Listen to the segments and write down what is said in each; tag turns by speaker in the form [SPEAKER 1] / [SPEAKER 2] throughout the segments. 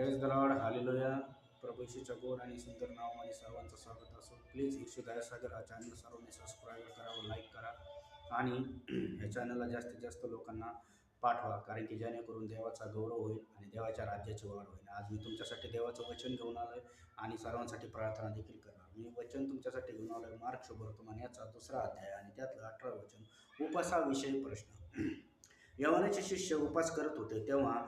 [SPEAKER 1] Praise the lord, hallelujah. प्रभू येशूच्या गोड आणि सुंदर नावामध्ये सर्वांचं स्वागत असो. प्लीज येशू दयासागर हा चॅनल सर्वांनी सबस्क्राईब करा, लाईक करा आणि या चॅनलला जास्तीत जास्त लोकांना पाठवा, कारण की जेणेकरून देवाचा गौरव होईल आणि देवाच्या राज्याची वाढ होईल. आज मी तुमच्यासाठी देवाचं वचन घेऊन आलो आहे आणि सर्वांसाठी प्रार्थना देखील करणार. मी वचन तुमच्यासाठी घेऊन आलो आहे मार्क शुभवर्तमान याचा 2रा अध्याय आणि त्यातलं 18 वचन, उपासाविषयी प्रश्न. यवनाचे शिष्य उपास करत होते तेव्हा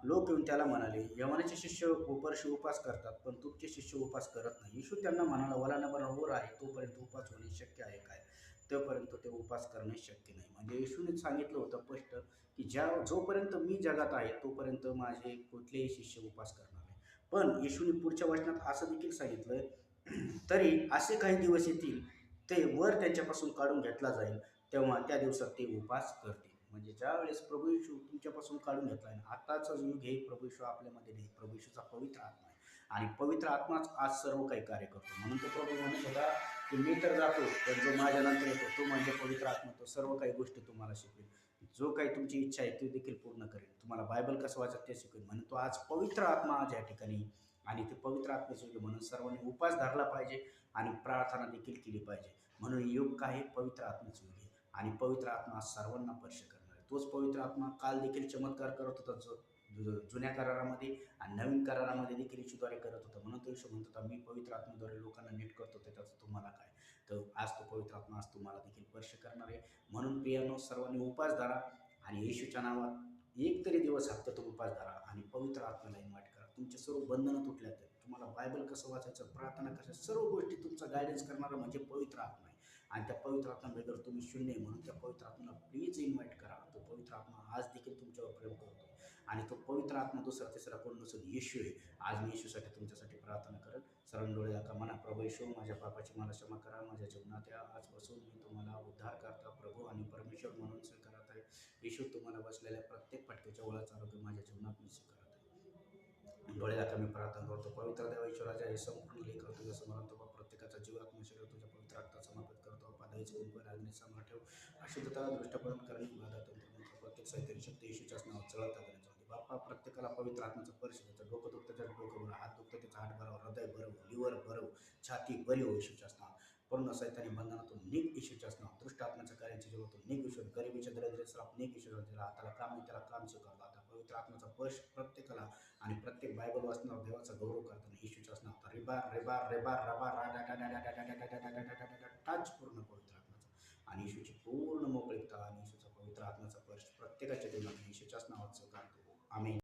[SPEAKER 1] लोक येऊन त्याला म्हणाले, यवनाचे शिष्य उपवास करतात, पण तुमचे शिष्य उपास करत नाही. येशू त्यांना म्हणाला, वलांवर वर आहे तोपर्यंत उपास होणे शक्य आहे काय? तोपर्यंत ते उपास करणे शक्य नाही. म्हणजे येशूने सांगितलं होतं स्पष्ट की जोपर्यंत मी जगात आहे तोपर्यंत माझे कुठलेही शिष्य उपास करणार नाही. पण येशूने पुढच्या वचनात असं देखील सांगितलं, तरी असे काही दिवस येतील ते वर त्यांच्यापासून काढून घेतला जाईल, तेव्हा त्या दिवसात ते उपास करतील. म्हणजे ज्या वेळेस प्रभू येशू तुमच्यापासून काढून घेतलाय ना, आताचा युग हे प्रभू येशू आपल्यामध्ये नाही, प्रभू येशूचा पवित्र आत्मा आहे आणि पवित्र आत्माच आज सर्व काही कार्य करतो. म्हणून तो प्रभू म्हणत होता की मी तर जातो, पण जो माझ्यानंतर येतो तो म्हणजे पवित्र आत्मा, तो सर्व काही गोष्टी तुम्हाला शिकवेल, जो काही तुमची इच्छा आहे ती देखील पूर्ण करेल, तुम्हाला बायबल कसं वाचत ते शिकवेल. म्हणून तो आज पवित्र आत्मा आज या ठिकाणी आणि ते पवित्र आत्म्याचे युग, म्हणून सर्वांनी उपास धरला पाहिजे आणि प्रार्थना देखील केली पाहिजे. म्हणून युग काय, पवित्र आत्म्याचे युग आहे आणि पवित्र आत्मा सर्वांना स्पर्श करणार आहे. तोच पवित्र आत्मा काल देखील चमत्कार करत होता, जुन्या करारामध्ये आणि नवीन करारामध्ये देखील येशूद्वारे करत होता. म्हणून तो येशू म्हणत होता, मी पवित्र आत्म्याद्वारे लोकांना नीट करतो, त्याचं तुम्हाला काय? तर आज तो पवित्र आत्मा आज तुम्हाला देखील स्पर्श करणार आहे. म्हणून प्रियानो, सर्वांनी उपास धरा आणि येशूच्या नावात एक तरी दिवस हप्त्यातून उपास धरा आणि पवित्र आत्म्याला इन्व्हाइट करा. तुमचे सर्व बंधनं तुटल्यात, तुम्हाला बायबल कसं वाचायचं, प्रार्थना कशा, सर्व गोष्टी तुमचा गायडन्स करणारा म्हणजे पवित्र आत्मा आहे आणि त्या पवित्र आत्म्याबद्दल तुम्ही शून्य आहे. म्हणून त्या पवित्र आत्म्याला प्लीज इन्व्हाइट करा. तो पवित्र आत्मा आज देखील तुमच्यावर प्रेम करतो आणि तो पवित्र आत्मा दुसरा तिसरा कोण नसून येशू आहे. आज मी येशूसाठी तुमच्यासाठी प्रार्थना करेल. सर्व डोळे दाखवा, म्हणा, प्रभू येशू, माझ्या पापाची मला क्षमा करा, माझ्या जीवनात या, आजपासून मी तुम्हाला उद्धार करता प्रभू आणि परमेश्वर म्हणून स्वीकारत आहे. येशू, तुम्हाला बसलेल्या प्रत्येक फटक्याच्या ओळाचं आरोग्य माझ्या जीवनात मी स्वीकारत आहे. डोळे दाखवा, मी प्रार्थना करतो. पवित्र देव ईश्वराच्या हे संपूर्ण लेख तुझ्या समोर तो प्रत्येकाचा जीवात्मा शरीर तुझ्या पवित्र रक्तात समर्पित करतो. पादाईचे कुंकू अग्नी समोर ठेव. अशुद्धता दृष्टपण करणे बाधा तंत्र प्रत्येक साहित्य शक्ती येशूच्याच नावात चळत आग्रह जाऊ दे. बाप्पा, प्रत्येकाला पवित्र आत्म्याचा स्पर्श द्यायचा. डोकं दुखतं त्याचं डोकं बरं, हात दुखतं त्याचं हात बरं, हृदय बरं, लिव्हर बरं, छाती बरी हो येशूच्याच नाव. पूर्ण सैतानी बंधनातून निघ येशूच्याच नाव. दृष्ट आत्म्याच्या कार्याची जीवातून निघ येशू. गरिबीच्या दरिद्र श्राप निघ येशू. ज्याला हाताला काम नाही त्याला काम स्वीकारतो. आता पवित्र आत्म्याचा स्पर्श प्रत्येकाला आणि प्रत्येक बायबल वाचणार देवाचा गौरव करताना येशूच्याच नाव. रिबार रेबार रेबार रबार टाच पूर्ण पवित्र आत्म्याचा आणि येशूची पूर्ण मोकळीकता आणि येशूचा पवित्र आत्म्याचा स्पर्श प्रत्येकाच्या जीवनात येशूच्याच नावात स्वीकारतो. आमेन.